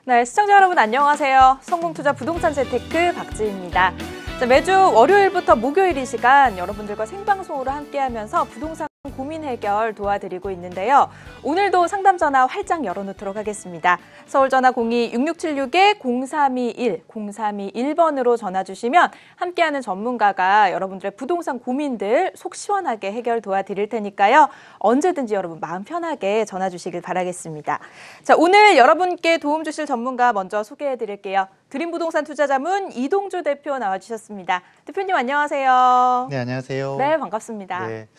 네, 시청자 여러분 안녕하세요. 성공투자 부동산 재테크 박지희입니다. 자, 매주 월요일부터 목요일 이 시간 여러분들과 생방송으로 함께하면서 부동산 고민 해결 도와드리고 있는데요. 오늘도 상담 전화 활짝 열어놓도록 하겠습니다. 서울 전화 02-6676-0321, 0321번으로 전화 주시면 함께하는 전문가가 여러분들의 부동산 고민들 속 시원하게 해결 도와드릴 테니까요. 언제든지 여러분 마음 편하게 전화 주시길 바라겠습니다. 자, 오늘 여러분께 도움 주실 전문가 먼저 소개해 드릴게요. 드림부동산 투자자문 이동주 대표 나와주셨습니다. 대표님 안녕하세요. 네, 안녕하세요. 네, 반갑습니다. 네.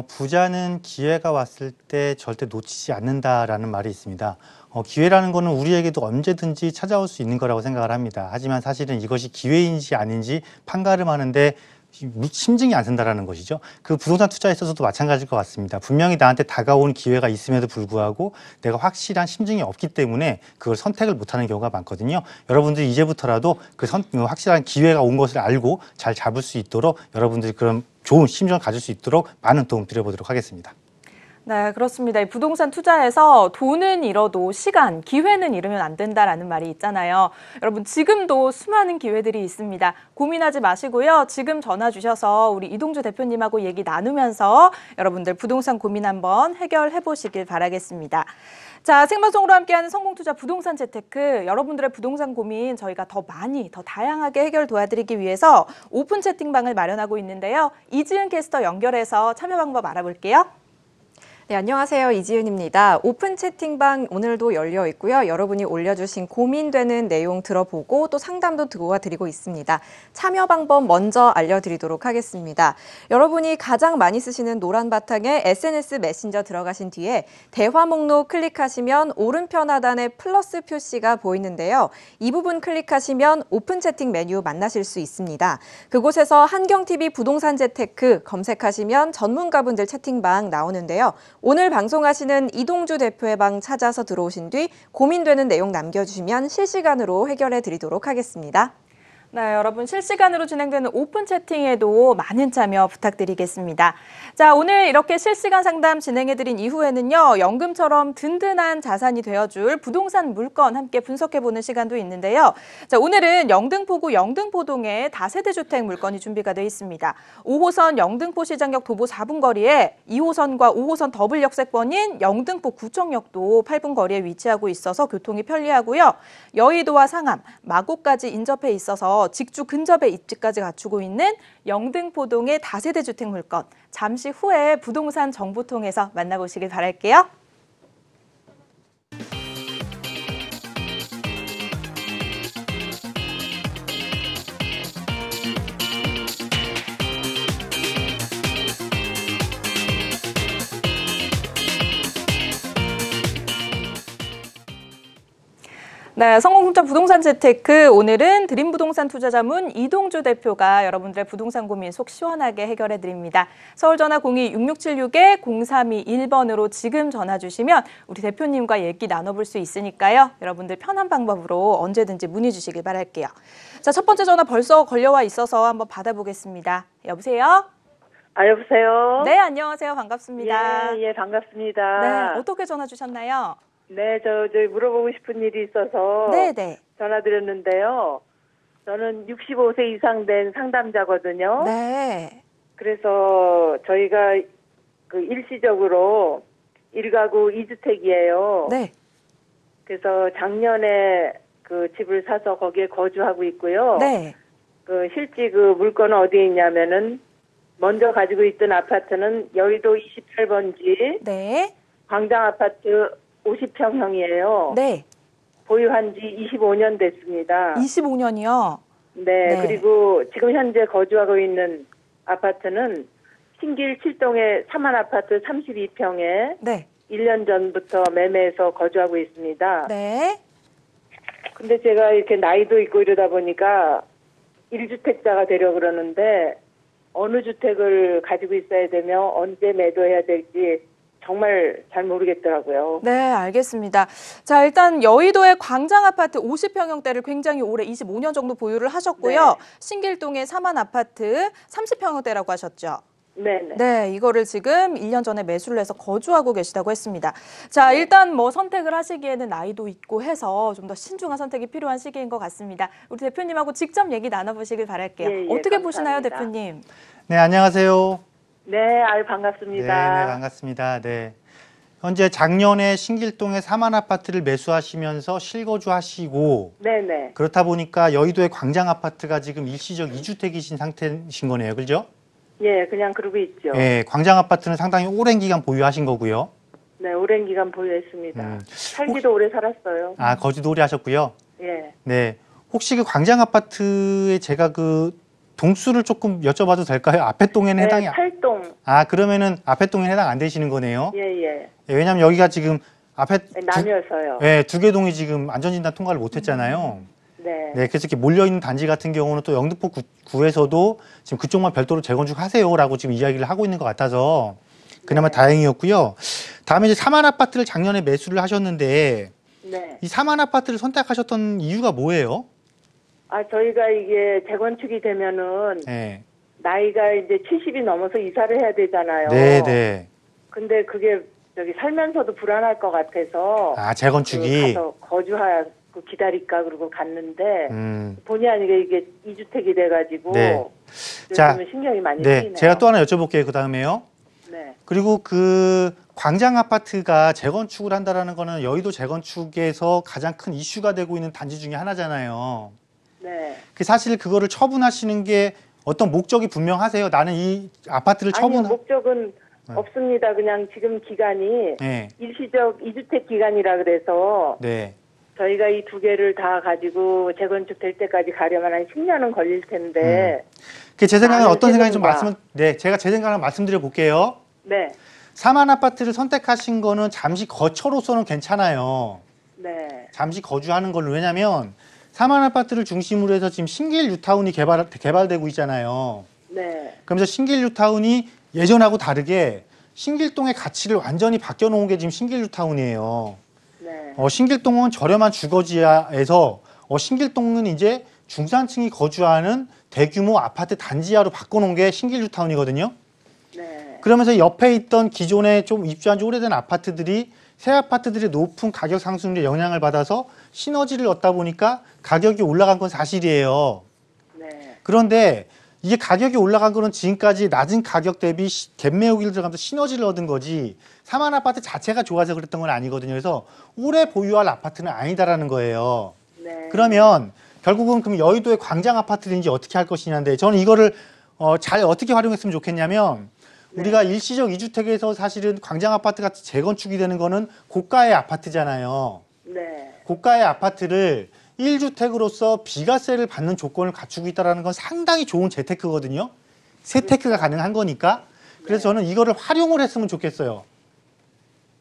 부자는 기회가 왔을 때 절대 놓치지 않는다라는 말이 있습니다. 기회라는 거는 우리에게도 언제든지 찾아올 수 있는 거라고 생각을 합니다. 하지만 사실은 이것이 기회인지 아닌지 판가름하는데 심증이 안 쓴다라는 것이죠. 그 부동산 투자에 있어서도 마찬가지일 것 같습니다. 분명히 나한테 다가온 기회가 있음에도 불구하고 내가 확실한 심증이 없기 때문에 그걸 선택을 못하는 경우가 많거든요. 여러분들이 이제부터라도 그 확실한 기회가 온 것을 알고 잘 잡을 수 있도록 여러분들이 그런 좋은 심정을 가질 수 있도록 많은 도움 드려보도록 하겠습니다. 네, 그렇습니다. 이 부동산 투자에서 돈은 잃어도 시간, 기회는 잃으면 안 된다라는 말이 있잖아요. 여러분 지금도 수많은 기회들이 있습니다. 고민하지 마시고요. 지금 전화 주셔서 우리 이동주 대표님하고 얘기 나누면서 여러분들 부동산 고민 한번 해결해 보시길 바라겠습니다. 자, 생방송으로 함께하는 성공투자 부동산 재테크, 여러분들의 부동산 고민 저희가 더 많이, 더 다양하게 해결 도와드리기 위해서 오픈 채팅방을 마련하고 있는데요. 이지은 캐스터 연결해서 참여 방법 알아볼게요. 네, 안녕하세요. 이지은입니다. 오픈 채팅방 오늘도 열려 있고요. 여러분이 올려주신 고민되는 내용 들어보고 또 상담도 도와드리고 있습니다. 참여 방법 먼저 알려드리도록 하겠습니다. 여러분이 가장 많이 쓰시는 노란 바탕에 SNS 메신저 들어가신 뒤에 대화 목록 클릭하시면 오른편 하단에 플러스 표시가 보이는데요. 이 부분 클릭하시면 오픈 채팅 메뉴 만나실 수 있습니다. 그곳에서 한경TV 부동산 재테크 검색하시면 전문가분들 채팅방 나오는데요. 오늘 방송하시는 이동주 대표의 방 찾아서 들어오신 뒤 고민되는 내용 남겨주시면 실시간으로 해결해 드리도록 하겠습니다. 네, 여러분 실시간으로 진행되는 오픈 채팅에도 많은 참여 부탁드리겠습니다. 자, 오늘 이렇게 실시간 상담 진행해드린 이후에는요, 연금처럼 든든한 자산이 되어줄 부동산 물건 함께 분석해보는 시간도 있는데요. 자, 오늘은 영등포구 영등포동에 다세대 주택 물건이 준비가 되어 있습니다. 5호선 영등포 시장역 도보 4분 거리에 2호선과 5호선 더블 역세권인 영등포 구청역도 8분 거리에 위치하고 있어서 교통이 편리하고요. 여의도와 상암, 마곡까지 인접해 있어서 직주 근접의 입지까지 갖추고 있는 영등포동의 다세대 주택 물건, 잠시 후에 부동산 정보통에서 만나보시길 바랄게요. 네, 성공투자 부동산 재테크, 오늘은 드림부동산 투자자문 이동주 대표가 여러분들의 부동산 고민 속 시원하게 해결해 드립니다. 서울 전화 02-6676-0321번으로 지금 전화 주시면 우리 대표님과 얘기 나눠볼 수 있으니까요. 여러분들 편한 방법으로 언제든지 문의 주시길 바랄게요. 자, 첫 번째 전화 벌써 걸려와 있어서 한번 받아보겠습니다. 여보세요? 여보세요? 네, 안녕하세요. 반갑습니다. 예, 반갑습니다. 네, 어떻게 전화 주셨나요? 네, 저 물어보고 싶은 일이 있어서 네. 전화드렸는데요. 저는 65세 이상 된 상담자거든요. 네. 그래서 저희가 그 일시적으로 1가구 2주택이에요. 네. 그래서 작년에 그 집을 사서 거기에 거주하고 있고요. 네. 그 실제 그 물건은 어디에 있냐면은 먼저 가지고 있던 아파트는 여의도 28번지 네. 광장 아파트 50평형이에요. 네. 보유한 지 25년 됐습니다. 25년이요? 네, 그리고 지금 현재 거주하고 있는 아파트는 신길 7동의 사만 아파트 32평에 네. 1년 전부터 매매해서 거주하고 있습니다. 네. 근데 제가 이렇게 나이도 있고 이러다 보니까 1주택자가 되려고 그러는데 어느 주택을 가지고 있어야 되며 언제 매도해야 될지 정말 잘 모르겠더라고요. 네, 알겠습니다. 자, 일단 여의도의 광장 아파트 50평형대를 굉장히 오래 25년 정도 보유를 하셨고요. 네. 신길동의 사만 아파트 30평형대라고 하셨죠? 네네. 네, 이거를 지금 1년 전에 매수를 해서 거주하고 계시다고 했습니다. 자, 일단 뭐 선택을 하시기에는 나이도 있고 해서 좀 더 신중한 선택이 필요한 시기인 것 같습니다. 우리 대표님하고 직접 얘기 나눠보시길 바랄게요. 예, 예, 어떻게 감사합니다. 보시나요, 대표님? 네, 안녕하세요. 네, 아유 네, 반갑습니다. 네, 반갑습니다. 네. 현재 작년에 신길동에 3만 아파트를 매수하시면서 실거주하시고 네네. 그렇다 보니까 여의도의 광장 아파트가 지금 일시적 2주택이신 상태이신 거네요. 그죠? 예, 그냥 그러고 있죠. 네, 광장 아파트는 상당히 오랜 기간 보유하신 거고요. 네, 오랜 기간 보유했습니다. 혹시- 살기도 오래 살았어요. 아, 거주도 오래 하셨고요. 예. 네. 혹시 그 광장 아파트에 제가 그 동수를 조금 여쭤봐도 될까요? 앞에 동에는 네, 해당이 팔동. 아, 그러면은 앞에 동에는 해당 안 되시는 거네요. 예, 예. 예, 왜냐면 여기가 지금 앞에 네, 나뉘어서요. 두 개 동이 지금 안전진단 통과를 못 했잖아요. 네. 네, 그래서 이렇게 몰려있는 단지 같은 경우는 또 영등포 구에서도 지금 그쪽만 별도로 재건축하세요라고 지금 이야기를 하고 있는 것 같아서 그나마 네. 다행이었고요. 다음에 이제 3만 아파트를 작년에 매수를 하셨는데 네. 이 3만 아파트를 선택하셨던 이유가 뭐예요? 아, 저희가 이게 재건축이 되면은 네, 나이가 이제 70이 넘어서 이사를 해야 되잖아요. 네, 네. 근데 그게 저기 살면서도 불안할 것 같아서 아, 재건축이. 가서 거주하고 기다릴까 그러고 갔는데 음, 본의 아니게 이게 2주택이 돼가지고 네. 요즘은 자, 신경이 많이 네, 쓰이네요. 제가 또 하나 여쭤볼게요. 그 다음에요. 네. 그리고 그 광장 아파트가 재건축을 한다라는 거는 여의도 재건축에서 가장 큰 이슈가 되고 있는 단지 중에 하나잖아요. 네. 그 사실 그거를 처분하시는 게 어떤 목적이 분명하세요. 나는 이 아파트를 아니요, 처분. 목적은 네. 없습니다. 그냥 지금 기간이 네, 일시적 2주택 기간이라 그래서 네, 저희가 이 두 개를 다 가지고 재건축 될 때까지 가려면 한 10년은 걸릴 텐데 그 제 생각은 나는 어떤 생각인지 좀 세금과. 네, 제가 제 생각을 말씀드려 볼게요. 네. 4만 아파트를 선택하신 거는 잠시 거처로서는 괜찮아요. 네. 잠시 거주하는 걸로. 왜냐면 4만 아파트를 중심으로 해서 지금 신길 뉴타운이 개발되고 있잖아요. 네. 그러면서 신길 뉴타운이 예전하고 다르게 신길동의 가치를 완전히 바뀌어 놓은 게 지금 신길 뉴타운이에요. 네. 신길동은 저렴한 주거지하에서 신길동은 이제 중산층이 거주하는 대규모 아파트 단지하로 바꿔놓은 게 신길 뉴타운이거든요. 네. 그러면서 옆에 있던 기존에 좀 입주한 지 오래된 아파트들이 새 아파트들의 높은 가격 상승률에 영향을 받아서 시너지를 얻다 보니까 가격이 올라간 건 사실이에요. 네. 그런데 이게 가격이 올라간 거는 지금까지 낮은 가격 대비 갭 매우기를 들어가면서 시너지를 얻은 거지 3만 아파트 자체가 좋아서 그랬던 건 아니거든요. 그래서 오래 보유할 아파트는 아니다라는 거예요. 네. 그러면 결국은 그럼 여의도의 광장 아파트인지 어떻게 할 것이냐인데 저는 이거를 잘 어떻게 활용했으면 좋겠냐면 우리가 일시적 2주택에서 사실은 광장 아파트 같이 재건축이 되는 거는 고가의 아파트잖아요. 네. 고가의 아파트를 1주택으로서 비과세를 받는 조건을 갖추고 있다는 건 상당히 좋은 재테크거든요. 세테크가 가능한 거니까. 그래서 저는 이거를 활용을 했으면 좋겠어요.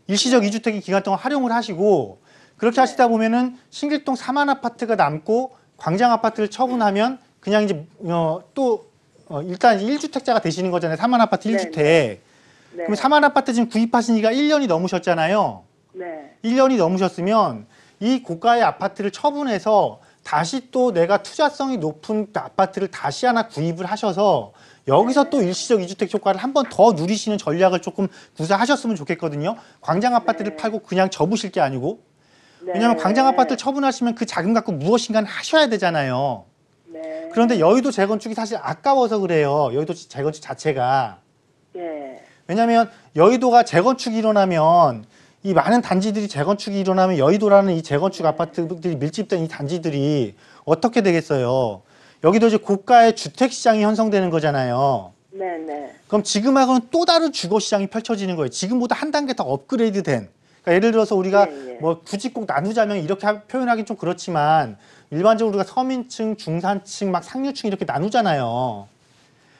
일시적 2주택이 기간 동안 활용을 하시고 그렇게 하시다 보면은 신길동 4만 아파트가 남고 광장 아파트를 처분하면 그냥 이제 일단 1주택자가 되시는 거잖아요. 3만 아파트 1주택. 네. 그럼 3만 아파트 지금 구입하신 지가 1년이 넘으셨잖아요. 네. 1년이 넘으셨으면 이 고가의 아파트를 처분해서 다시 또 내가 투자성이 높은 아파트를 다시 하나 구입을 하셔서 여기서 또 일시적 2주택 효과를 한 번 더 누리시는 전략을 조금 구사하셨으면 좋겠거든요. 광장 아파트를 팔고 그냥 접으실 게 아니고. 네. 왜냐하면 광장 아파트를 처분하시면 그 자금 갖고 무엇인가 하셔야 되잖아요. 네. 그런데 여의도 재건축이 사실 아까워서 그래요. 여의도 재건축 자체가. 예. 왜냐하면 여의도가 재건축이 일어나면 이 많은 단지들이 재건축이 일어나면 여의도라는 이 재건축 아파트들이 밀집된 이 단지들이 어떻게 되겠어요? 여기도 이제 고가의 주택 시장이 형성되는 거잖아요. 네, 네. 그럼 지금하고는 또 다른 주거 시장이 펼쳐지는 거예요. 지금보다 한 단계 더 업그레이드된. 그러니까 예를 들어서 우리가 예. 뭐 굳이 꼭 나누자면 이렇게 표현하기 좀 그렇지만 일반적으로 우리가 서민층, 중산층, 막 상류층 이렇게 나누잖아요.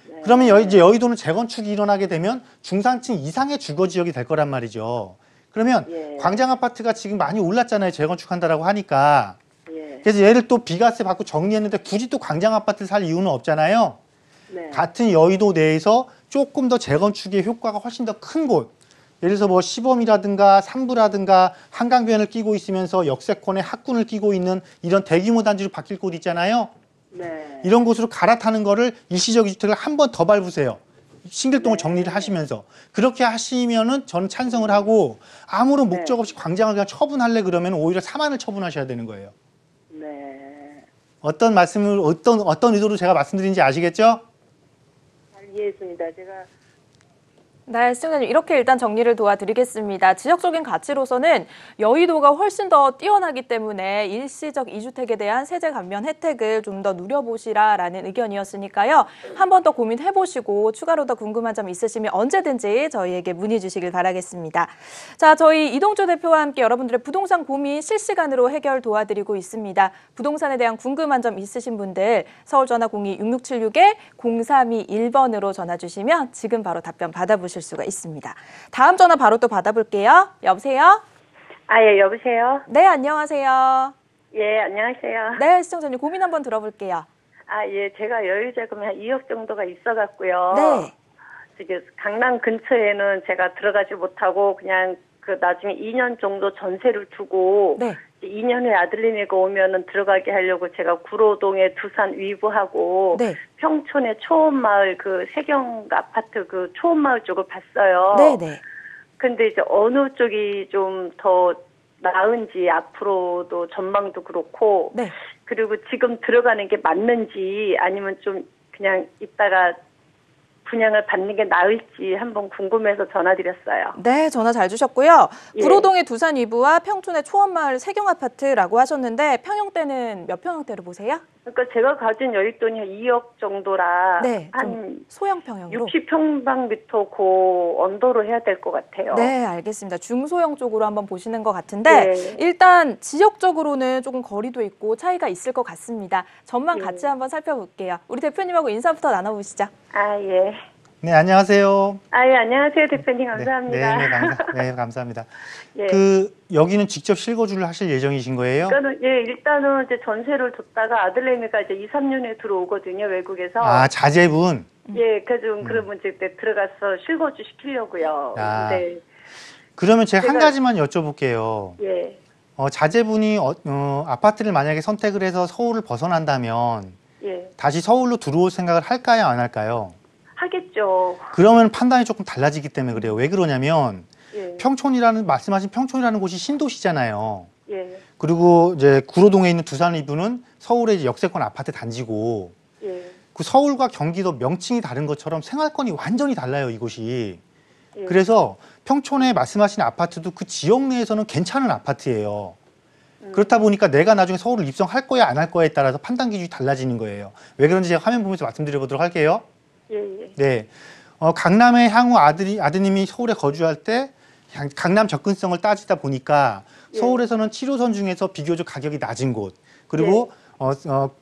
네. 그러면 이제 여의도는 재건축이 일어나게 되면 중산층 이상의 주거 지역이 될 거란 말이죠. 그러면 예. 광장 아파트가 지금 많이 올랐잖아요. 재건축한다라고 하니까. 예. 그래서 얘를 또 비과세 받고 정리했는데 굳이 또 광장 아파트를 살 이유는 없잖아요. 네. 같은 여의도 내에서 조금 더 재건축의 효과가 훨씬 더 큰 곳. 예를 들어서 뭐 시범이라든가 삼부라든가 한강변을 끼고 있으면서 역세권에 학군을 끼고 있는 이런 대규모 단지로 바뀔 곳 있잖아요. 네. 이런 곳으로 갈아타는 거를 일시적 2주택을 한 번 더 밟으세요. 신길동을 정리를 하시면서 그렇게 하시면은 저는 찬성을 하고 아무런 목적 없이 광장을 그냥 처분할래 그러면 오히려 사만을 처분하셔야 되는 거예요. 네. 어떤 말씀을 어떤 의도로 제가 말씀드린지 아시겠죠? 잘 이해했습니다. 제가 네, 시청자님 이렇게 일단 정리를 도와드리겠습니다. 지역적인 가치로서는 여의도가 훨씬 더 뛰어나기 때문에 일시적 2주택에 대한 세제 감면 혜택을 좀 더 누려보시라라는 의견이었으니까요. 한 번 더 고민해보시고 추가로 더 궁금한 점 있으시면 언제든지 저희에게 문의 주시길 바라겠습니다. 자, 저희 이동주 대표와 함께 여러분들의 부동산 고민 실시간으로 해결 도와드리고 있습니다. 부동산에 대한 궁금한 점 있으신 분들 서울 전화 02-6676-0321번으로 전화 주시면 지금 바로 답변 받아보실 수가 있습니다. 다음 전화 바로 또 받아볼게요. 여보세요? 예, 여보세요? 네, 안녕하세요. 예, 안녕하세요. 네, 시청자님 고민 한번 들어볼게요. 예, 제가 여유자금이 한 2억 정도가 있어갖고요. 네. 저기 강남 근처에는 제가 들어가지 못하고 그냥 그 나중에 2년 정도 전세를 두고 네. 2년 후에 아들내미가 오면은 들어가게 하려고 제가 구로동에 두산 위브하고 네. 평촌의 초원마을 그 세경 아파트 그 초원마을 쪽을 봤어요. 네네. 근데 이제 어느 쪽이 좀 더 나은지 앞으로도 전망도 그렇고 네. 그리고 지금 들어가는 게 맞는지 아니면 좀 그냥 이따가 분양을 받는 게 나을지 한번 궁금해서 전화드렸어요. 네, 전화 잘 주셨고요. 예. 구로동의 두산 위브와 평촌의 초원마을 세경 아파트라고 하셨는데 평형대는 몇 평형대로 보세요? 그러니까 제가 가진 여윳돈이 한 2억 정도라 네, 한 좀 소형 평형으로. 60평방미터 고 언더로 해야 될 것 같아요. 네, 알겠습니다. 중소형 쪽으로 한번 보시는 것 같은데 네. 일단 지역적으로는 조금 거리도 있고 차이가 있을 것 같습니다. 전망 예. 같이 한번 살펴볼게요. 우리 대표님하고 인사부터 나눠보시죠. 예. 네, 안녕하세요. 예, 안녕하세요, 대표님. 감사합니다. 네, 감사합니다. 예. 여기는 직접 실거주를 하실 예정이신 거예요? 일단은 이제 전세를 뒀다가 아들내미가 이제 2, 3년에 들어오거든요, 외국에서. 자제분. 예, 그러면 이제 들어가서 실거주 시키려고요. 아. 네. 그러면 제가 한 가지만 여쭤볼게요. 예. 자제분이 아파트를 만약에 선택을 해서 서울을 벗어난다면 예. 다시 서울로 들어올 생각을 할까요, 안 할까요? 하겠죠. 그러면 판단이 조금 달라지기 때문에 그래요. 왜 그러냐면 예. 말씀하신 평촌이라는 곳이 신도시잖아요. 예. 그리고 이제 구로동에 있는 두산 리브는 서울의 이제 역세권 아파트 단지고 예. 그 서울과 경기도 명칭이 다른 것처럼 생활권이 완전히 달라요, 이곳이. 예. 그래서 평촌에 말씀하신 아파트도 그 지역 내에서는 괜찮은 아파트예요. 그렇다 보니까 내가 나중에 서울을 입성할 거야 안 할 거야에 따라서 판단 기준이 달라지는 거예요. 왜 그런지 제가 화면 보면서 말씀드려보도록 할게요. 예. 네, 강남에 향후 아드님이 서울에 거주할 때 강남 접근성을 따지다 보니까 예. 서울에서는 7호선 중에서 비교적 가격이 낮은 곳, 그리고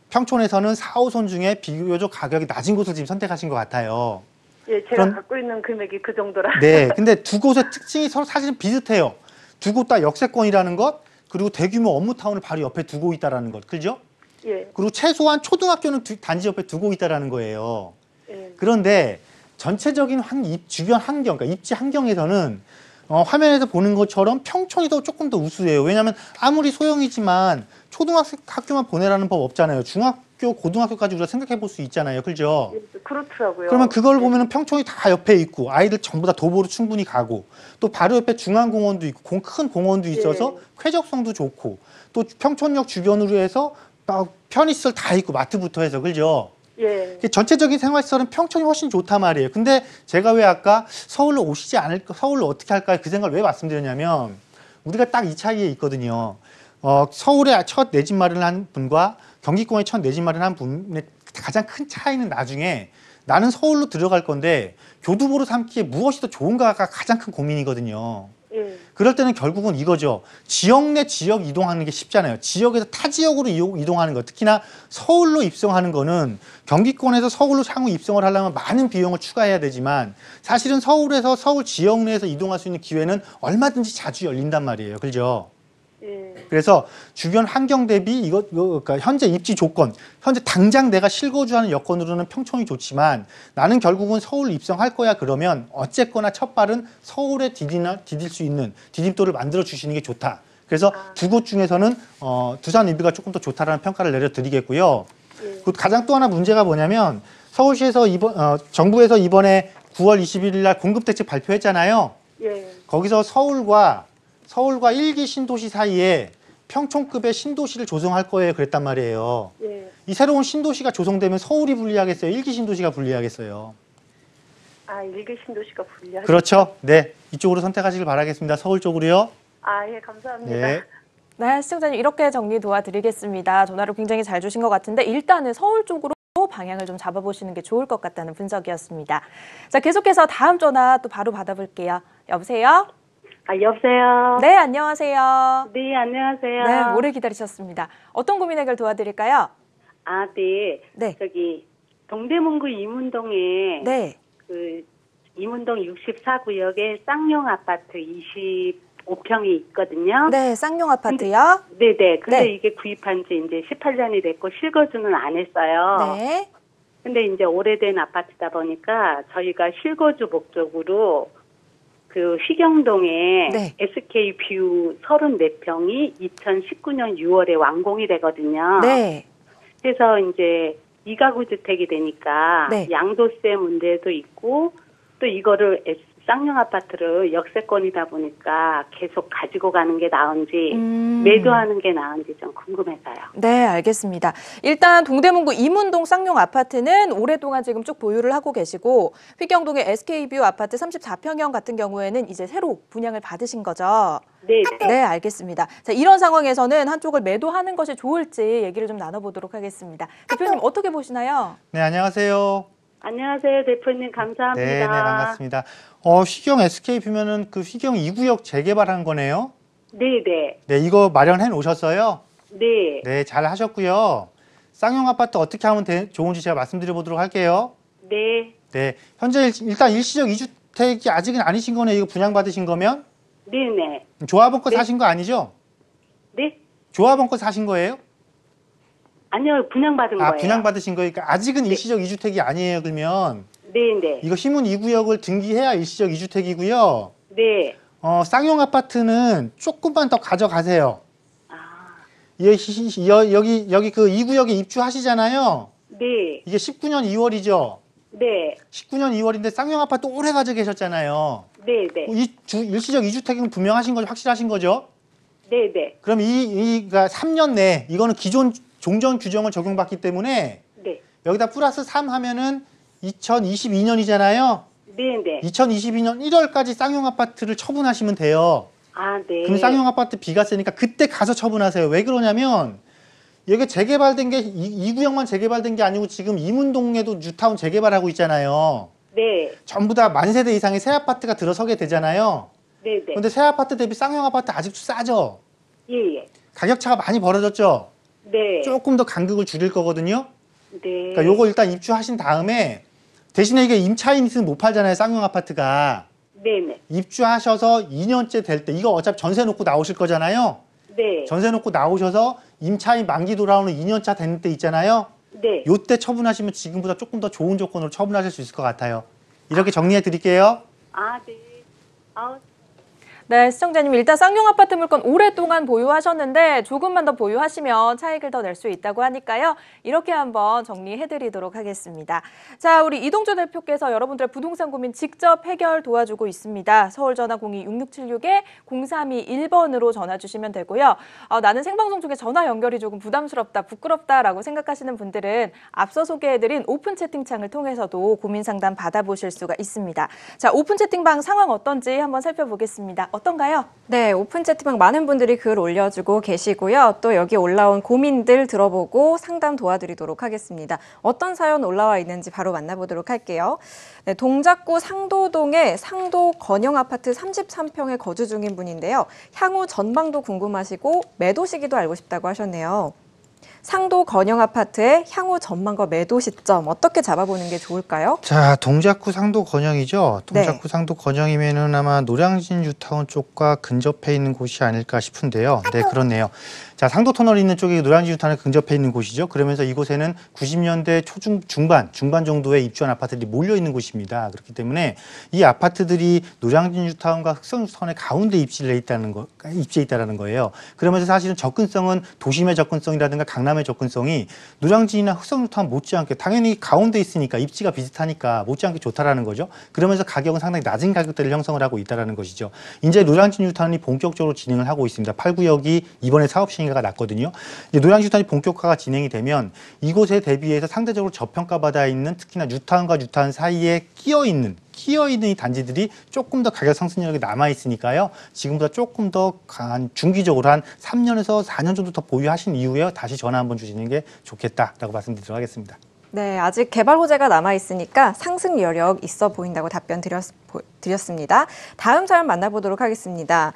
평촌에서는 4호선 중에 비교적 가격이 낮은 곳을 지금 선택하신 것 같아요. 예, 제가 갖고 있는 금액이 그 정도라. 네, 근데 두 곳의 특징이 서로 사실은 비슷해요. 두 곳 다 역세권이라는 것, 그리고 대규모 업무타운을 바로 옆에 두고 있다라는 것, 그죠? 예. 그리고 최소한 초등학교는 단지 옆에 두고 있다라는 거예요. 예. 그런데 전체적인 주변 환경, 그러니까 입지 환경에서는 화면에서 보는 것처럼 평촌이 조금 더 우수해요. 왜냐하면 아무리 소형이지만 초등학교만 보내라는 법 없잖아요. 중학교, 고등학교까지 우리가 생각해 볼 수 있잖아요. 그죠? 예, 그렇더라고요. 그러면 그걸 예. 보면은 평촌이 다 옆에 있고 아이들 전부 다 도보로 충분히 가고 또 바로 옆에 중앙공원도 있고 큰 공원도 있어서 쾌적성도 좋고 또 평촌역 주변으로 해서 편의시설 다 있고 마트부터 해서 그죠? 예. 전체적인 생활시설은 평촌이 훨씬 좋단 말이에요. 근데 제가 왜 아까 서울로 오시지 않을까, 서울로 어떻게 할까 그 생각을 왜 말씀드렸냐면 우리가 딱 이 차이에 있거든요. 서울에 첫 내 집 마련을 한 분과 경기권에 첫 내 집 마련한 분의 가장 큰 차이는 나중에 나는 서울로 들어갈 건데 교두보로 삼기에 무엇이 더 좋은가가 가장 큰 고민이거든요. 예. 그럴 때는 결국은 이거죠. 지역 내 지역 이동하는 게 쉽잖아요. 지역에서 타 지역으로 이동하는 것. 특히나 서울로 입성하는 거는 경기권에서 서울로 향후 입성을 하려면 많은 비용을 추가해야 되지만 사실은 서울에서 서울 지역 내에서 이동할 수 있는 기회는 얼마든지 자주 열린단 말이에요. 그죠? 예. 그래서 주변 환경 대비 그러니까 현재 입지 조건, 현재 당장 내가 실거주하는 여건으로는 평촌이 좋지만 나는 결국은 서울 입성할 거야 그러면 어쨌거나 첫 발은 서울에 디딜 수 있는 디딤돌을 만들어 주시는 게 좋다. 그래서 두 곳 중에서는 두산 리브가 조금 더 좋다라는 평가를 내려드리겠고요. 예. 가장 또 하나 문제가 뭐냐면 서울시에서 정부에서 이번에 9월 21일 날 공급대책 발표했잖아요. 예. 거기서 서울과 1기 신도시 사이에 평촌급의 신도시를 조성할 거예요. 그랬단 말이에요. 예. 이 새로운 신도시가 조성되면 서울이 불리하겠어요? 1기 신도시가 불리하겠어요? 아, 일개 신도시가 불리하죠. 그렇죠. 네. 이쪽으로 선택하시길 바라겠습니다. 서울 쪽으로요. 아, 예, 감사합니다. 네. 네, 시청자님 이렇게 정리 도와드리겠습니다. 전화를 굉장히 잘 주신 것 같은데 일단은 서울 쪽으로 방향을 좀 잡아보시는 게 좋을 것 같다는 분석이었습니다. 자, 계속해서 다음 전화 또 바로 받아볼게요. 여보세요? 아, 여보세요? 네, 안녕하세요. 네, 안녕하세요. 네, 오래 기다리셨습니다. 어떤 고민 해결 도와드릴까요? 아, 네. 네. 저기, 동대문구 이문동에, 네. 그, 이문동 64구역에 쌍용 아파트 25평이 있거든요. 네, 쌍용 아파트요. 네네. 근데 네. 이게 구입한 지 이제 18년이 됐고 실거주는 안 했어요. 네. 근데 이제 오래된 아파트다 보니까 저희가 실거주 목적으로 그 휘경동에 네. SK뷰 34평이 2019년 6월에 완공이 되거든요. 네. 그래서 이제 이가구 주택이 되니까 네. 양도세 문제도 있고 또 이거를 쌍용 아파트를 역세권이다 보니까 계속 가지고 가는 게 나은지 매도하는 게 나은지 좀 궁금해서요. 네, 알겠습니다. 일단 동대문구 이문동 쌍용 아파트는 오랫동안 지금 쭉 보유를 하고 계시고 휘경동의 SK뷰 아파트 34평형 같은 경우에는 이제 새로 분양을 받으신 거죠. 네. 네, 알겠습니다. 자, 이런 상황에서는 한쪽을 매도하는 것이 좋을지 얘기를 좀 나눠보도록 하겠습니다. 대표님 어떻게 보시나요? 네, 안녕하세요. 안녕하세요, 대표님. 감사합니다. 네, 네, 반갑습니다. 휘경 SK뷰면은 그 휘경 2구역 재개발한 거네요? 네네. 네, 이거 마련해 놓으셨어요? 네. 네, 잘 하셨고요. 쌍용 아파트 어떻게 하면 좋은지 제가 말씀드려 보도록 할게요. 네. 네, 현재 일단 일시적 2주택이 아직은 아니신 거네요. 이거 분양받으신 거면? 네네. 조합원 거 네. 사신 거 아니죠? 네? 조합원 거 사신 거예요? 아니요, 분양받은 거예요. 분양받으신 거니까 아직은 일시적 2주택이 아니에요, 그러면. 네네. 이거 휘문 2구역을 등기해야 일시적 2주택이고요. 네. 쌍용 아파트는 조금만 더 가져가세요. 아, 여기 그 2구역에 입주하시잖아요. 네. 이게 19년 2월이죠. 네. 19년 2월인데 쌍용 아파트 오래 가지고 계셨잖아요. 네네. 일시적 2주택은 분명하신 거죠? 확실하신 거죠? 네네. 그럼 그러니까 3년 내 이거는 기존 종전 규정을 적용받기 때문에 네. 여기다 플러스 3 하면은 2022년이잖아요. 네네. 2022년 1월까지 쌍용 아파트를 처분하시면 돼요. 아, 네. 그럼 쌍용 아파트 비과세니까 그때 가서 처분하세요. 왜 그러냐면 여기 재개발된 게 2구역만 재개발된 게 아니고 지금 이문동에도 뉴타운 재개발하고 있잖아요. 네. 전부 다 만세대 이상의 새 아파트가 들어서게 되잖아요. 네네. 근데 새 아파트 대비 쌍용 아파트 아직도 싸죠. 예. 가격 차가 많이 벌어졌죠. 네. 조금 더 간극을 줄일 거거든요. 네. 그러니까 요거 일단 입주하신 다음에 대신에 이게 임차인 있으면 못 팔잖아요. 쌍용 아파트가. 네네. 입주하셔서 2년째 될 때 이거 어차피 전세 놓고 나오실 거잖아요. 네. 전세 놓고 나오셔서 임차인 만기 돌아오는 2년차 되는 때 있잖아요. 네. 요때 처분하시면 지금보다 조금 더 좋은 조건으로 처분하실 수 있을 것 같아요. 이렇게 정리해 드릴게요. 아, 네. 아, 네, 시청자님 일단 쌍용 아파트 물건 오랫동안 보유하셨는데 조금만 더 보유하시면 차익을 더 낼 수 있다고 하니까요. 이렇게 한번 정리해드리도록 하겠습니다. 자, 우리 이동주 대표께서 여러분들의 부동산 고민 직접 해결 도와주고 있습니다. 서울전화 02-6676-0321번으로 전화 주시면 되고요. 나는 생방송 중에 전화 연결이 조금 부담스럽다, 부끄럽다라고 생각하시는 분들은 앞서 소개해드린 오픈 채팅창을 통해서도 고민 상담 받아보실 수가 있습니다. 자, 오픈 채팅방 상황 어떤지 한번 살펴보겠습니다. 어떤가요? 네, 오픈 채팅방 많은 분들이 글 올려주고 계시고요. 또 여기 올라온 고민들 들어보고 상담 도와드리도록 하겠습니다. 어떤 사연 올라와 있는지 바로 만나보도록 할게요. 네, 동작구 상도동의 상도 건영 아파트 33평에 거주 중인 분인데요. 향후 전망도 궁금하시고 매도 시기도 알고 싶다고 하셨네요. 상도 건영 아파트의 향후 전망과 매도 시점 어떻게 잡아보는 게 좋을까요? 자, 동작구 상도 건영이죠. 동작구 네. 상도 건영이면은 아마 노량진 뉴타운 쪽과 근접해 있는 곳이 아닐까 싶은데요. 네, 그렇네요. 자, 상도 터널이 있는 쪽이 노량진 뉴타운에 근접해 있는 곳이죠. 그러면서 이곳에는 90년대 중반 정도에 입주한 아파트들이 몰려 있는 곳입니다. 그렇기 때문에 이 아파트들이 노량진 뉴타운과 흑성 뉴타운의 가운데 입지해 있다는 거예요. 그러면서 사실은 접근성은 도심의 접근성이라든가 강남의 접근성이 노량진이나 흑성 뉴타운 못지않게 당연히 가운데 있으니까 입지가 비슷하니까 못지않게 좋다라는 거죠. 그러면서 가격은 상당히 낮은 가격대를 형성을 하고 있다는 것이죠. 이제 노량진 뉴타운이 본격적으로 진행을 하고 있습니다. 8구역이 이번에 사업 시행가가 났거든요. 이제 노량진 뉴타운이 본격화가 진행이 되면 이곳에 대비해서 상대적으로 저평가받아 있는 특히나 뉴타운과 뉴타운 사이에 끼어 있는 이 단지들이 조금 더 가격 상승력이 남아 있으니까요. 지금보다 조금 더 중기적으로 한 3년에서 4년 정도 더 보유하신 이후에 다시 전화 한번 주시는 게 좋겠다라고 말씀드리도록 하겠습니다. 네, 아직 개발 호재가 남아 있으니까 상승 여력 있어 보인다고 답변 드렸습니다. 다음 사연 만나보도록 하겠습니다.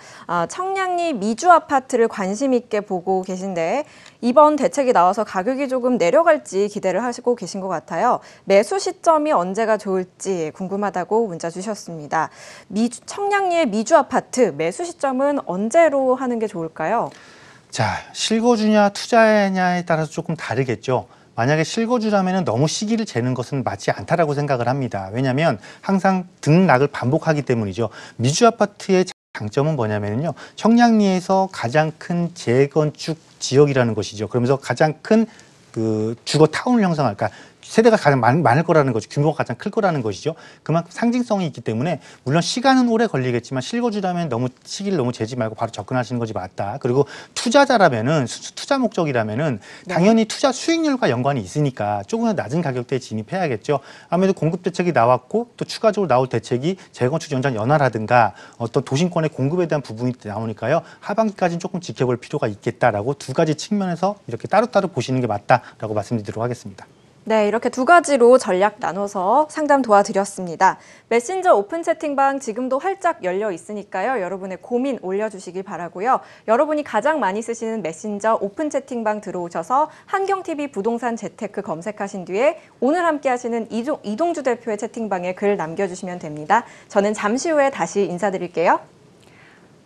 청량리 미주 아파트를 관심 있게 보고 계신데 이번 대책이 나와서 가격이 조금 내려갈지 기대를 하시고 계신 것 같아요. 매수 시점이 언제가 좋을지 궁금하다고 문자 주셨습니다. 청량리의 미주 아파트 매수 시점은 언제로 하는 게 좋을까요? 자, 실거주냐 투자냐에 따라서 조금 다르겠죠. 만약에 실거주라면 너무 시기를 재는 것은 맞지 않다라고 생각을 합니다. 왜냐하면 항상 등락을 반복하기 때문이죠. 미주 아파트의 장점은 뭐냐면요. 청량리에서 가장 큰 재건축 지역이라는 것이죠. 그러면서 가장 큰 그 주거 타운을 형성할까. 세대가 가장 많을 거라는 거죠. 규모가 가장 클 거라는 것이죠. 그만큼 상징성이 있기 때문에 물론 시간은 오래 걸리겠지만 실거주라면 너무 시기를 너무 재지 말고 바로 접근하시는 것이 맞다. 그리고 투자자라면은 투자 목적이라면은 당연히 투자 수익률과 연관이 있으니까 조금 더 낮은 가격대에 진입해야겠죠. 아무래도 공급 대책이 나왔고 또 추가적으로 나올 대책이 재건축 연장 연화라든가 어떤 도심권의 공급에 대한 부분이 나오니까요. 하반기까지는 조금 지켜볼 필요가 있겠다라고 두 가지 측면에서 이렇게 따로따로 보시는 게 맞다라고 말씀드리도록 하겠습니다. 네, 이렇게 두 가지로 전략 나눠서 상담 도와드렸습니다. 메신저 오픈 채팅방 지금도 활짝 열려 있으니까요. 여러분의 고민 올려주시길 바라고요. 여러분이 가장 많이 쓰시는 메신저 오픈 채팅방 들어오셔서 한경TV 부동산 재테크 검색하신 뒤에 오늘 함께 하시는 이동주 대표의 채팅방에 글 남겨주시면 됩니다. 저는 잠시 후에 다시 인사드릴게요.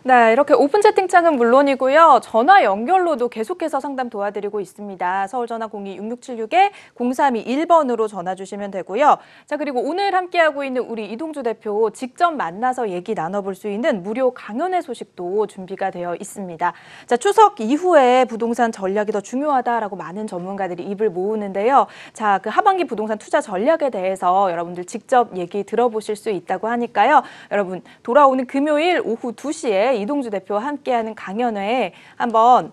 네, 이렇게 오픈 채팅창은 물론이고요. 전화 연결로도 계속해서 상담 도와드리고 있습니다. 서울전화 02-6676-0321번으로 전화 주시면 되고요. 자, 그리고 오늘 함께하고 있는 우리 이동주 대표 직접 만나서 얘기 나눠볼 수 있는 무료 강연회 소식도 준비가 되어 있습니다. 자, 추석 이후에 부동산 전략이 더 중요하다라고 많은 전문가들이 입을 모으는데요. 자, 그 하반기 부동산 투자 전략에 대해서 여러분들 직접 얘기 들어보실 수 있다고 하니까요. 여러분 돌아오는 금요일 오후 2시에 이동주 대표와 함께하는 강연회에 한번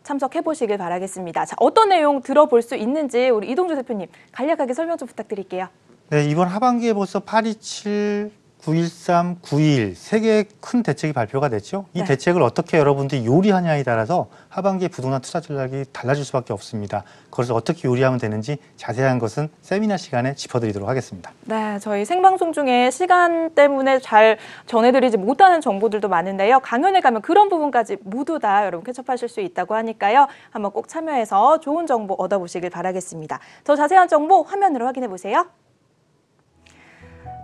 참석해 보시길 바라겠습니다. 자, 어떤 내용 들어볼 수 있는지 우리 이동주 대표님 간략하게 설명 좀 부탁드릴게요. 네, 이번 하반기에 벌써 827, 913, 921 세 개의 큰 대책이 발표가 됐죠. 이 대책을 어떻게 여러분들이 요리하냐에 따라서 하반기에 부동산 투자 전략이 달라질 수밖에 없습니다. 그래서 어떻게 요리하면 되는지 자세한 것은 세미나 시간에 짚어드리도록 하겠습니다. 네, 저희 생방송 중에 시간 때문에 잘 전해드리지 못하는 정보들도 많은데요. 강연에 가면 그런 부분까지 모두 다 여러분 캐치하실 수 있다고 하니까요. 한번 꼭 참여해서 좋은 정보 얻어보시길 바라겠습니다. 더 자세한 정보 화면으로 확인해 보세요.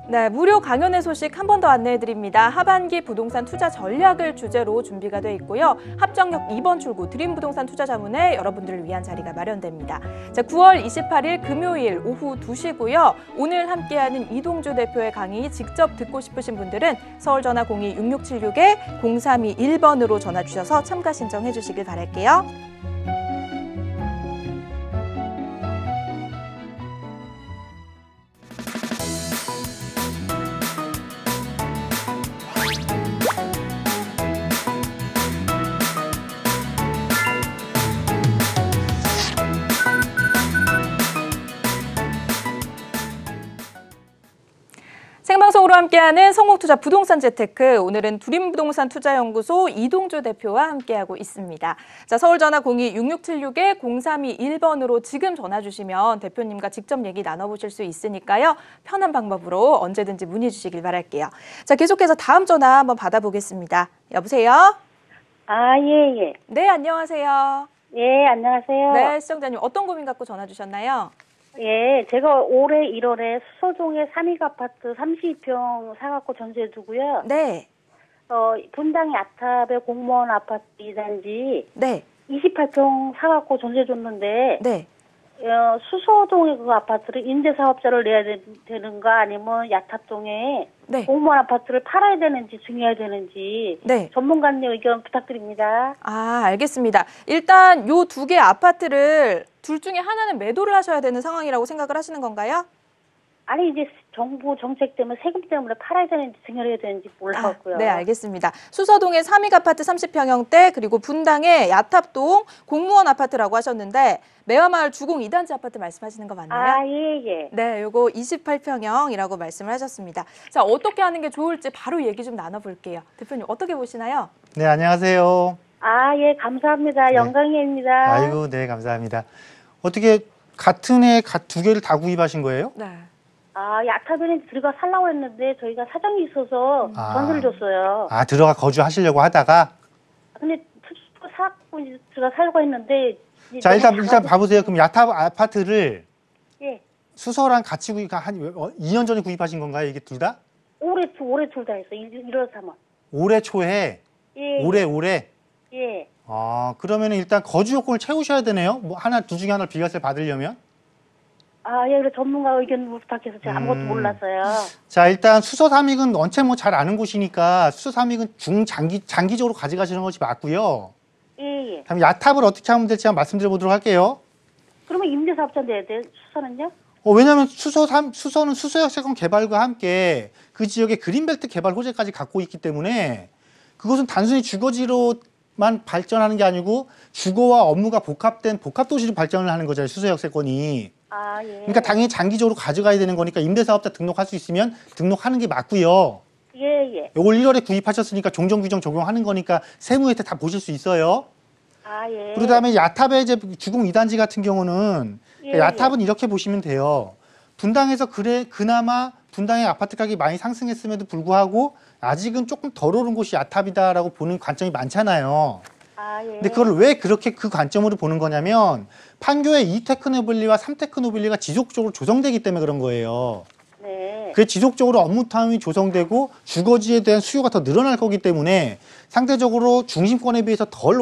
네, 무료 강연회 소식 한 번 더 안내해드립니다. 하반기 부동산 투자 전략을 주제로 준비가 돼 있고요. 합정역 2번 출구 드림부동산 투자자문에 여러분들을 위한 자리가 마련됩니다. 자, 9월 28일 금요일 오후 2시고요. 오늘 함께하는 이동주 대표의 강의 직접 듣고 싶으신 분들은 서울전화 02-6676-0321번으로 전화 주셔서 참가 신청해 주시길 바랄게요. 생방송으로 함께하는 성공투자 부동산 재테크, 오늘은 두림부동산 투자연구소 이동주 대표와 함께하고 있습니다. 자, 서울전화 02-6676-0321번으로 지금 전화 주시면 대표님과 직접 얘기 나눠보실 수 있으니까요. 편한 방법으로 언제든지 문의 주시길 바랄게요. 자, 계속해서 다음 전화 한번 받아보겠습니다. 여보세요? 아, 예. 네, 안녕하세요. 예, 안녕하세요. 네, 시청자님 어떤 고민 갖고 전화 주셨나요? 예, 제가 올해 1월에 수서동에 삼익 아파트 32평 사갖고 전세 두고요. 네. 분당의 아탑의 공무원 아파트 2단지 네. 28평 사갖고 전세 줬는데 네. 수서동에 그 아파트를 임대사업자를 내야 되는가 아니면 야탑동에 네. 공무원 아파트를 팔아야 되는지 증여해야 되는지 네. 전문가님 의견 부탁드립니다. 아, 알겠습니다. 일단 요 두 개 아파트를 둘 중에 하나는 매도를 하셔야 되는 상황이라고 생각을 하시는 건가요? 아니 이제 정부 정책 때문에 세금 때문에 팔아야 되는지 증여해야 되는지 몰라갖고요. 네, 알겠습니다. 수서동의 삼익 아파트 30평형대 그리고 분당의 야탑동 공무원 아파트라고 하셨는데 매화마을 주공 2단지 아파트 말씀하시는 거 맞나요? 아, 예. 네, 요거 28평형이라고 말씀을 하셨습니다. 자, 어떻게 하는 게 좋을지 바로 얘기 좀 나눠볼게요. 대표님 어떻게 보시나요? 네, 안녕하세요. 아, 예, 감사합니다. 네. 영광입니다. 아이고, 네, 감사합니다. 어떻게 같은 해 두 개를 다 구입하신 거예요? 네. 아, 야탑에 들어가 살라고 했는데 저희가 사정이 있어서 아. 전세를 줬어요. 아, 들어가 거주하시려고 하다가? 근데 사고 들어가 살려고 했는데 자, 너무 일단 작아서- 봐보세요. 그럼 야탑 아파트를 예. 수서랑 같이 한 2년 전에 구입하신 건가요? 이게 둘 다? 올해 둘 다 했어. 1월 3월. 올해 초에? 예. 올해? 예. 그러면 일단 거주 요건을 채우셔야 되네요. 뭐 둘 중에 하나를 비과세를 받으려면. 아, 예, 그래 전문가 의견 부탁해서 제가 아무것도 몰랐어요. 자, 일단 수서 삼익은 원체 뭐 잘 아는 곳이니까 수서 삼익은 장기적으로 가져가시는 것이 맞고요. 예. 다음 야탑을 어떻게 하면 될지 한번 말씀드려 보도록 할게요. 그러면 임대사업자 내야 돼? 수서는요? 왜냐하면 수서는 수서역세권 개발과 함께 그 지역의 그린벨트 개발 호재까지 갖고 있기 때문에 그것은 단순히 주거지로만 발전하는 게 아니고 주거와 업무가 복합된 복합도시로 발전을 하는 거잖아요. 수서역세권이. 아, 예. 그러니까 당연히 장기적으로 가져가야 되는 거니까 임대사업자 등록할 수 있으면 등록하는 게 맞고요. 예. 올 1월에 구입하셨으니까 종전규정 적용하는 거니까 세무 혜택 다 보실 수 있어요. 아, 예. 그다음에 야탑의 이제 주공 2단지 같은 경우는 예, 야탑은 이렇게 보시면 돼요. 분당에서 그나마 분당의 아파트 가격이 많이 상승했음에도 불구하고 아직은 조금 덜 오른 곳이 야탑이다라고 보는 관점이 많잖아요. 아, 예. 근데 그걸 왜 그렇게 그 관점으로 보는 거냐면 판교의 2테크 노빌리와 3테크 노빌리가 지속적으로 조성되기 때문에 그런 거예요. 네. 그게 지속적으로 업무타임이 조성되고 주거지에 대한 수요가 더 늘어날 거기 때문에 상대적으로 중심권에 비해서 덜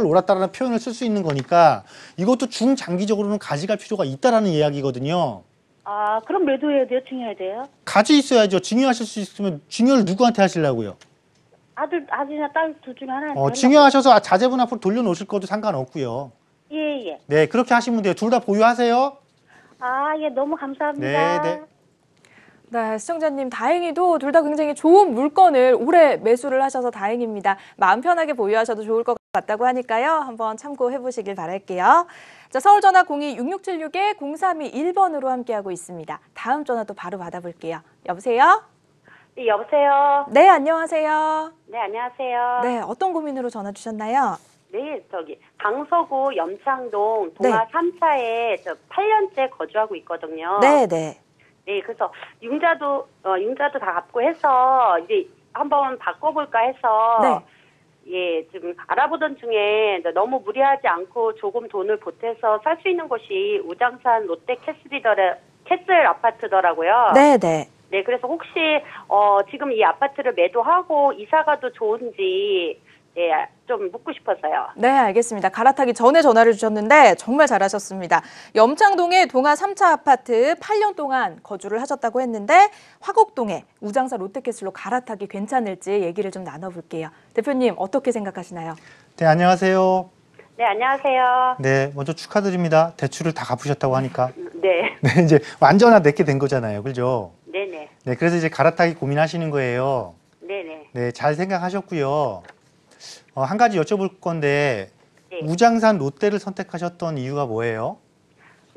올랐다라는 표현을 쓸 수 있는 거니까 이것도 중장기적으로는 가져갈 필요가 있다라는 이야기거든요. 아, 그럼 매도해야 돼요? 증여해야 돼요? 가지 있어야죠. 증여하실 수 있으면 증여를 누구한테 하시려고요? 아들이나 딸 둘 중에 하나한테 증여하셔서 자제분 앞으로 돌려놓으실 것도 상관없고요. 예. 네, 그렇게 하시면 돼요. 둘 다 보유하세요. 아, 예, 너무 감사합니다. 네. 네, 시청자님 다행히도 둘 다 굉장히 좋은 물건을 올해 매수를 하셔서 다행입니다. 마음 편하게 보유하셔도 좋을 것 같다고 하니까요. 한번 참고해 보시길 바랄게요. 자, 서울전화 02-6676-0321번으로 함께하고 있습니다. 다음 전화도 바로 받아볼게요. 여보세요? 네, 여보세요. 네, 안녕하세요. 네, 안녕하세요. 네, 어떤 고민으로 전화 주셨나요? 네, 강서구 염창동 동아 3차에 8년째 거주하고 있거든요. 네. 네, 그래서 융자도 다 갚고 해서 이제 한번 바꿔볼까 해서 네. 예, 지금 알아보던 중에 너무 무리하지 않고 조금 돈을 보태서 살 수 있는 곳이 우장산 롯데 캐슬 아파트더라고요. 네. 네, 그래서 혹시 지금 이 아파트를 매도하고 이사가도 좋은지 예, 좀 묻고 싶어서요. 네, 알겠습니다. 갈아타기 전에 전화를 주셨는데 정말 잘하셨습니다. 염창동의 동아 3차 아파트 8년 동안 거주를 하셨다고 했는데 화곡동에 우장산 롯데캐슬로 갈아타기 괜찮을지 얘기를 좀 나눠볼게요. 대표님 어떻게 생각하시나요? 네, 안녕하세요. 네, 안녕하세요. 네, 먼저 축하드립니다. 대출을 다 갚으셨다고 하니까. 네, 네, 이제 완전한 내게 된 거잖아요. 그죠? 네네, 네, 그래서 이제 갈아타기 고민하시는 거예요. 네네. 네, 잘 생각하셨고요. 한 가지 여쭤볼 건데 네. 우장산 롯데를 선택하셨던 이유가 뭐예요?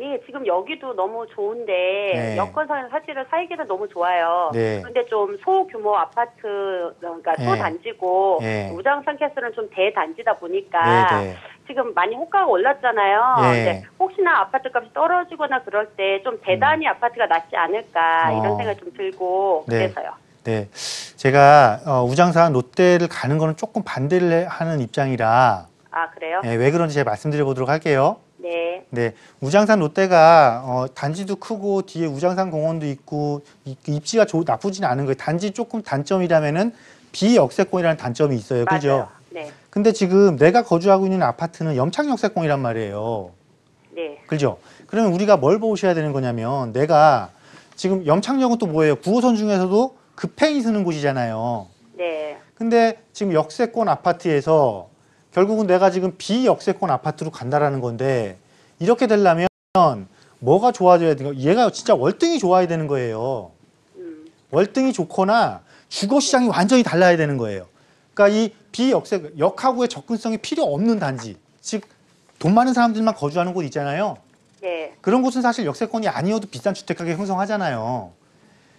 예, 지금 여기도 너무 좋은데 네. 여건상에서 사실은 살기는 너무 좋아요. 네. 근데 좀 소규모 아파트, 그러니까 네. 소단지고 네. 우장산 캐슬은 좀 대단지다 보니까 네. 지금 많이 호가가 올랐잖아요. 네. 근데 혹시나 아파트 값이 떨어지거나 그럴 때 좀 대단위 아파트가 낫지 않을까 이런 생각이 좀 들고 네. 그래서요. 네, 제가 우장산 롯데를 가는 거는 조금 반대를 하는 입장이라 아, 그래요? 네, 왜 그런지 제가 말씀드려 보도록 할게요. 네. 네, 우장산 롯데가 단지도 크고 뒤에 우장산 공원도 있고 입지가 나쁘진 않은 거예요. 단지 조금 단점이라면은 비역세권이라는 단점이 있어요. 그죠? 맞아요. 네. 근데 지금 내가 거주하고 있는 아파트는 염창역세권이란 말이에요. 네. 그죠? 그러면 우리가 뭘 보셔야 되는 거냐면 내가 지금 염창역은 또 뭐예요? 9호선 중에서도 급행이 서는 곳이잖아요. 네. 근데 지금 역세권 아파트에서 결국은 내가 지금 비역세권 아파트로 간다라는 건데 이렇게 되려면 뭐가 좋아져야 되는 거? 얘가 진짜 월등히 좋아야 되는 거예요. 월등히 좋거나 주거 시장이 완전히 달라야 되는 거예요. 그러니까 이 비역세 역하고의 접근성이 필요 없는 단지, 즉 돈 많은 사람들만 거주하는 곳 있잖아요. 네. 그런 곳은 사실 역세권이 아니어도 비싼 주택 가격 형성하잖아요.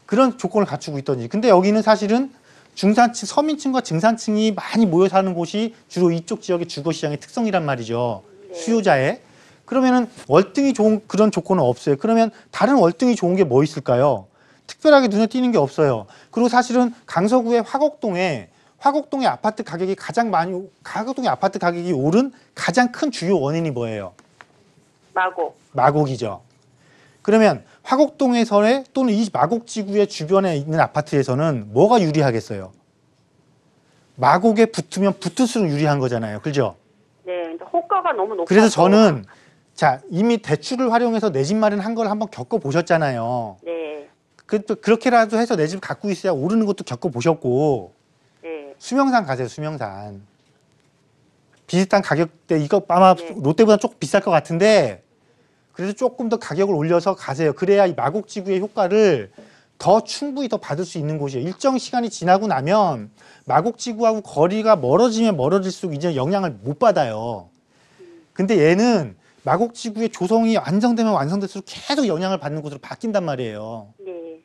그런 조건을 갖추고 있던지. 근데 여기는 사실은 중산층, 서민층과 중산층이 많이 모여 사는 곳이 주로 이쪽 지역의 주거 시장의 특성이란 말이죠. 수요자의. 그러면은 월등히 좋은 그런 조건은 없어요. 그러면 다른 월등히 좋은 게 뭐 있을까요? 특별하게 눈에 띄는 게 없어요. 그리고 사실은 강서구의 화곡동의 아파트 가격이 화곡동의 아파트 가격이 오른 가장 큰 주요 원인이 뭐예요? 마곡이죠. 그러면 화곡동에서의 또는 이 마곡지구의 주변에 있는 아파트에서는 뭐가 유리하겠어요? 마곡에 붙으면 붙을수록 유리한 거잖아요. 그죠? 네. 호가가 너무 높아서. 그래서 저는 자 이미 대출을 활용해서 내 집 마련한 걸 한번 겪어보셨잖아요. 네. 그렇게라도 해서 내 집 갖고 있어야 오르는 것도 겪어보셨고 네. 수명산 가세요. 수명산. 비슷한 가격대 이거 아마 네. 롯데보다 조금 비쌀 것 같은데 그래도 조금 더 가격을 올려서 가세요. 그래야 이 마곡지구의 효과를 더 충분히 더 받을 수 있는 곳이에요. 일정 시간이 지나고 나면 마곡지구하고 거리가 멀어지면 멀어질수록 이제 영향을 못 받아요. 근데 얘는 마곡지구의 조성이 완성되면 완성될수록 계속 영향을 받는 곳으로 바뀐단 말이에요. 네.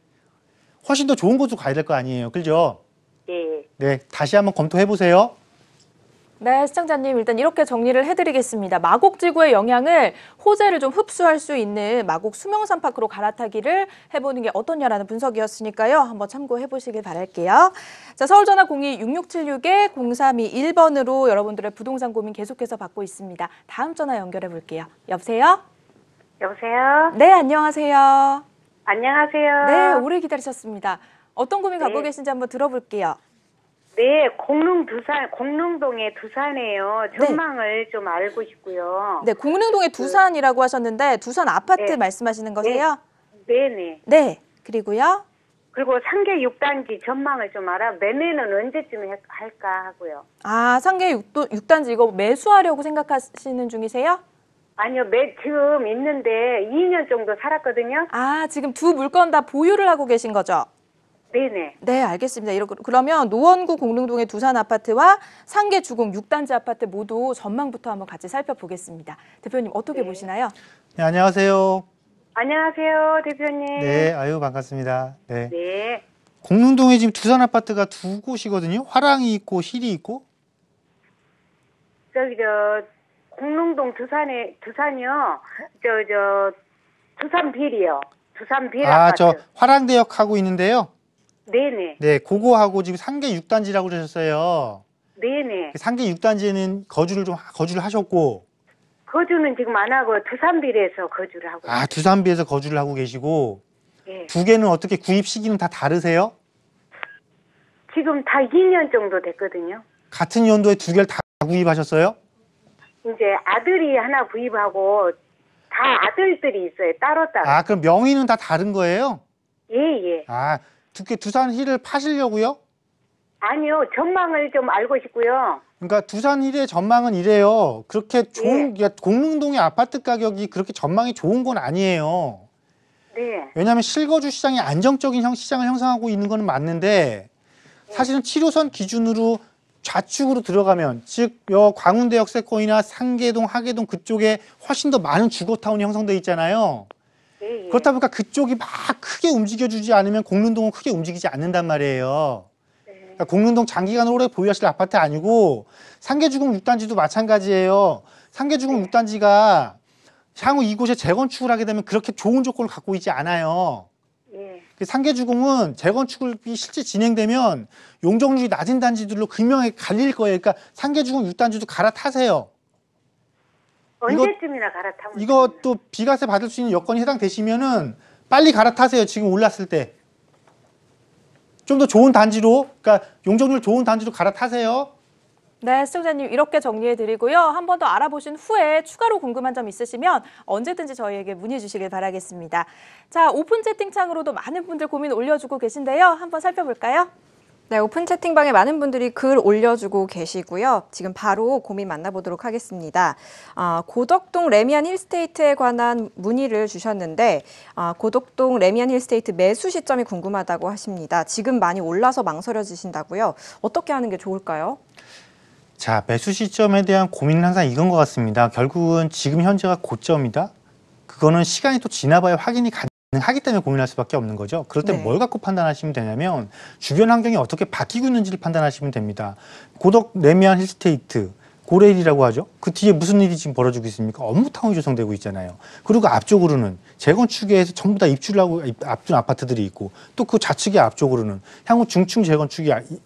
훨씬 더 좋은 곳으로 가야 될 거 아니에요. 그죠? 네. 네, 다시 한번 검토해 보세요. 네, 시청자님 일단 이렇게 정리를 해드리겠습니다. 마곡지구의 영향을 호재를 좀 흡수할 수 있는 마곡 수명산 파크로 갈아타기를 해보는 게 어떠냐라는 분석이었으니까요. 한번 참고해 보시길 바랄게요. 자, 서울전화 02-6676-0321번으로 여러분들의 부동산 고민 계속해서 받고 있습니다. 다음 전화 연결해 볼게요. 여보세요? 여보세요? 네, 안녕하세요. 안녕하세요. 네, 오래 기다리셨습니다. 어떤 고민 갖고 네. 계신지 한번 들어볼게요. 네, 공릉동의 두산이에요. 전망을 좀 알고 싶고요. 네, 공릉동의 두산이라고 하셨는데 두산 아파트 네. 말씀하시는 거세요? 네네. 네, 그리고요. 그리고 상계 6단지 전망을 좀 매매는 언제쯤 할까 하고요. 아, 상계 6단지 이거 매수하려고 생각하시는 중이세요? 아니요, 지금 있는데 2년 정도 살았거든요. 아, 지금 두 물건 다 보유를 하고 계신 거죠? 네네. 네, 알겠습니다. 그러면 노원구 공릉동의 두산 아파트와 상계 주공 6단지 아파트 모두 전망부터 한번 같이 살펴보겠습니다. 대표님 어떻게 보시나요? 네, 안녕하세요. 안녕하세요, 대표님. 네, 아유 반갑습니다. 네. 네. 공릉동에 지금 두산 아파트가 두 곳이거든요. 화랑이 있고 힐이 있고. 공릉동 두산이요. 두산 빌이요. 두산 빌 아, 아파트. 저 화랑대역 하고 있는데요. 네네. 네, 그거하고 지금 상계 6단지라고 그러셨어요. 네네. 상계 6단지에는 거주를 하셨고. 거주는 지금 안 하고 두산빌에서 거주를 하고. 아, 두산비에서 거주를 하고 계시고. 네. 두 개는 어떻게 구입 시기는 다 다르세요? 지금 다 2년 정도 됐거든요. 같은 연도에 두 개를 다 구입하셨어요? 이제 아들이 하나 구입하고 다 아들들이 있어요. 따로따로. 아, 그럼 명의는 다 다른 거예요? 예. 아, 두산 힐을 파시려고요? 아니요. 전망을 좀 알고 싶고요. 그러니까 두산 힐의 전망은 이래요. 그렇게 좋은, 공릉동의 아파트 가격이 그렇게 전망이 좋은 건 아니에요. 네. 왜냐하면 실거주 시장이 안정적인 시장을 형성하고 있는 건 맞는데 사실은 7호선 기준으로 좌측으로 들어가면 즉 광운대 역세권이나 상계동, 하계동 그쪽에 훨씬 더 많은 주거타운이 형성돼 있잖아요. 예. 그렇다 보니까 그쪽이 막 크게 움직여주지 않으면 공릉동은 크게 움직이지 않는단 말이에요. 그러니까 공릉동 장기간으로 오래 보유하실 아파트 아니고 상계주공 6단지도 마찬가지예요. 상계주공 6단지가 향후 이곳에 재건축을 하게 되면 그렇게 좋은 조건을 갖고 있지 않아요. 예. 상계주공은 재건축이 실제 진행되면 용적률이 낮은 단지들로 극명하게 갈릴 거예요. 그러니까 상계주공 6단지도 갈아타세요. 언제쯤이나 갈아타면 이것도 비과세 받을 수 있는 여건이 해당되시면은 빨리 갈아타세요. 지금 올랐을 때. 좀 더 좋은 단지로, 그러니까 용적률 좋은 단지로 갈아타세요. 네, 시청자님 이렇게 정리해드리고요. 한 번 더 알아보신 후에 추가로 궁금한 점 있으시면 언제든지 저희에게 문의 주시길 바라겠습니다. 자, 오픈 채팅창으로도 많은 분들 고민 올려주고 계신데요. 한번 살펴볼까요? 네, 오픈 채팅방에 많은 분들이 글 올려주고 계시고요. 지금 바로 고민 만나보도록 하겠습니다. 고덕동 레미안 힐스테이트에 관한 문의를 주셨는데 고덕동 레미안 힐스테이트 매수 시점이 궁금하다고 하십니다. 지금 많이 올라서 망설여지신다고요. 어떻게 하는 게 좋을까요? 자, 매수 시점에 대한 고민은 항상 이건 것 같습니다. 결국은 지금 현재가 고점이다. 그거는 시간이 또 지나봐야 확인이 가능하기 때문에 고민할 수밖에 없는 거죠. 그럴 때 네. 뭘 갖고 판단하시면 되냐면 주변 환경이 어떻게 바뀌고 있는지를 판단하시면 됩니다. 고덕 레미안 힐스테이트 고레일이라고 하죠. 그 뒤에 무슨 일이 지금 벌어지고 있습니까? 업무타운이 조성되고 있잖아요. 그리고 앞쪽으로는 재건축에서 전부 다 입주를 하고 앞둔 아파트들이 있고 또 그 좌측의 앞쪽으로는 향후 중층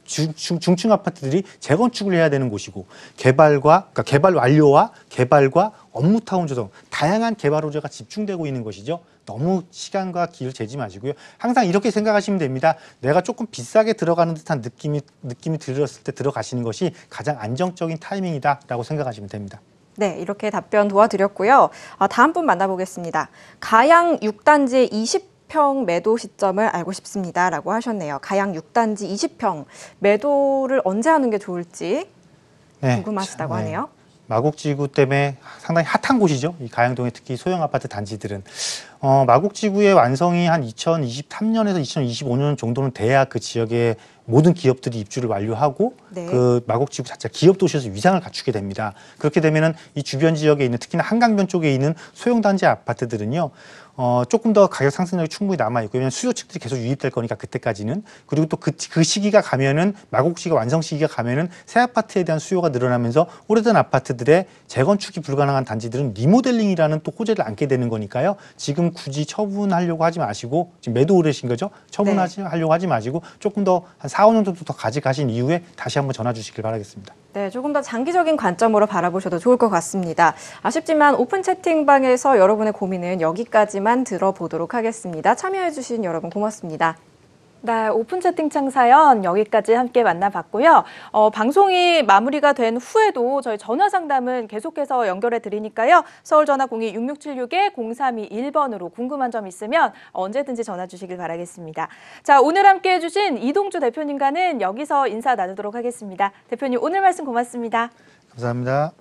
중층 아파트들이 재건축을 해야 되는 곳이고 그러니까 개발 완료와 개발과 업무타운 조성 다양한 개발 호재가 집중되고 있는 것이죠. 너무 시간과 기를 재지 마시고요. 항상 이렇게 생각하시면 됩니다. 내가 조금 비싸게 들어가는 듯한 느낌이 들었을 때 들어가시는 것이 가장 안정적인 타이밍이다라고 생각하시면 됩니다. 네, 이렇게 답변 도와드렸고요. 다음 분 만나보겠습니다. 가양 6단지의 20평 매도 시점을 알고 싶습니다라고 하셨네요. 가양 6단지 20평 매도를 언제 하는 게 좋을지 궁금하시다고 하네요. 마곡지구 때문에 상당히 핫한 곳이죠. 이 가양동의 특히 소형 아파트 단지들은. 마곡지구의 완성이 한 2023년에서 2025년 정도는 돼야 그 지역의 모든 기업들이 입주를 완료하고 네. 그 마곡지구 자체가 기업 도시에서 위상을 갖추게 됩니다. 그렇게 되면은 이 주변 지역에 있는 특히나 한강변 쪽에 있는 소형 단지 아파트들은요. 조금 더 가격 상승력이 충분히 남아있고, 왜냐면 수요 측들이 계속 유입될 거니까 그때까지는. 그리고 또 그 시기가 가면은, 마곡시기가 완성 시기가 가면은 새 아파트에 대한 수요가 늘어나면서 오래된 아파트들의 재건축이 불가능한 단지들은 리모델링이라는 또 호재를 안게 되는 거니까요. 지금 굳이 처분하려고 하지 마시고, 지금 매도 오래신 거죠? 처분하려고 하지 마시고, 조금 더 한 4, 5년 정도 더 가져가신 이후에 다시 한번 전화 주시길 바라겠습니다. 네, 조금 더 장기적인 관점으로 바라보셔도 좋을 것 같습니다. 아쉽지만 오픈 채팅방에서 여러분의 고민은 여기까지만 들어보도록 하겠습니다. 참여해주신 여러분 고맙습니다. 네, 오픈 채팅창 사연 여기까지 함께 만나봤고요. 방송이 마무리가 된 후에도 저희 전화 상담은 계속해서 연결해 드리니까요. 서울 전화 02-6676-0321번으로 궁금한 점 있으면 언제든지 전화 주시길 바라겠습니다. 자, 오늘 함께 해주신 이동주 대표님과는 여기서 인사 나누도록 하겠습니다. 대표님 오늘 말씀 고맙습니다. 감사합니다.